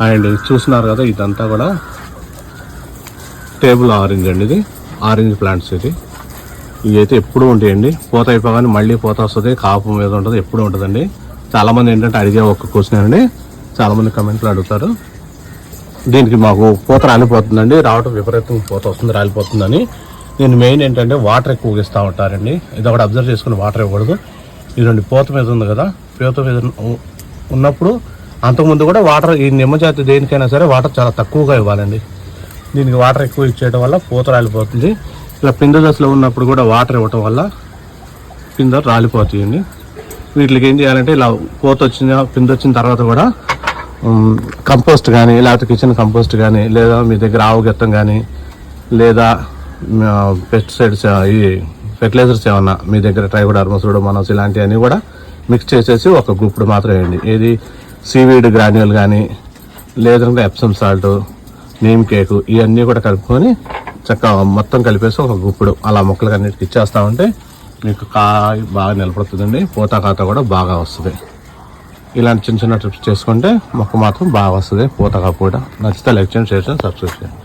And చూస్తున్నారు కదా, ఇదంతా కూడా టేబుల్ ఆరెంజ్ అండి. ఇది ఆరెంజ్ ప్లాంట్స్. ఇవి అయితే ఎప్పుడు ఉంటాయండి. పూత అయిపోగానే మళ్ళీ పూత వస్తుంది, కాపు మీద ఉంటుంది, ఎప్పుడు ఉంటుందండి. చాలామంది ఏంటంటే అడిగే ఒక క్వశ్చన్ అండి, చాలామంది కమెంట్లు అడుగుతారు. దీనికి మాకు పూత రాలిపోతుందండి, రావటం విపరీతంగా పూత వస్తుంది, రాలిపోతుందని. నేను మెయిన్ ఏంటంటే వాటర్ ఎక్కువగా ఇస్తూ ఉంటారండి. ఇది ఒకటి అబ్జర్వ్ చేసుకుని వాటర్ ఇవ్వకూడదు. ఇదండి పూత మీద ఉంది కదా, పూత మీద ఉన్నప్పుడు అంతకుముందు కూడా వాటర్, ఈ నిమ్మజాతి దేనికైనా సరే వాటర్ చాలా తక్కువగా ఇవ్వాలండి. దీనికి వాటర్ ఎక్కువ ఇచ్చేయడం వల్ల పూత రాలిపోతుంది. ఇలా పిందె దశలో ఉన్నప్పుడు కూడా వాటర్ ఇవ్వటం వల్ల పిందె రాలిపోతాయండి. వీటికి ఏం చేయాలంటే ఇలా పూత పిందె వచ్చిన తర్వాత కూడా కంపోస్ట్ కానీ, లేకపోతే కిచెన్ కంపోస్ట్ కానీ, లేదా మీ దగ్గర ఆవు గెత్తం కానీ, లేదా పెస్టిసైడ్స్ ఈ ఫెర్టిలైజర్స్ ఏమన్నా మీ దగ్గర ట్రైకోడర్మా, సూడోమోనాస్ ఇలాంటివన్నీ కూడా మిక్స్ చేసేసి ఒక గుప్పుడు మాత్రం వేయండి. ఏది సీవీడ్ గ్రాన్యూల్ కానీ, లేదంటే ఎప్సమ్ సాల్ట్, నీమ్ కేకు, ఇవన్నీ కూడా కలుపుకొని చక్కగా మొత్తం కలిపేసి ఒక గుప్పుడు అలా మొక్కలకి అన్నిటికి ఇచ్చేస్తామంటే మీకు కాయ బాగా నిలబడుతుందండి. పూత కాత కూడా బాగా వస్తుంది. ఇలాంటి చిన్న చిన్న ట్రిప్స్ చేసుకుంటే మొక్క మాత్రం బాగా వస్తుంది. పూత కాపు కూడా. నచ్చితే లైక్ చేయండి, షేర్ చేయండి, సబ్స్క్రైబ్ చేయండి.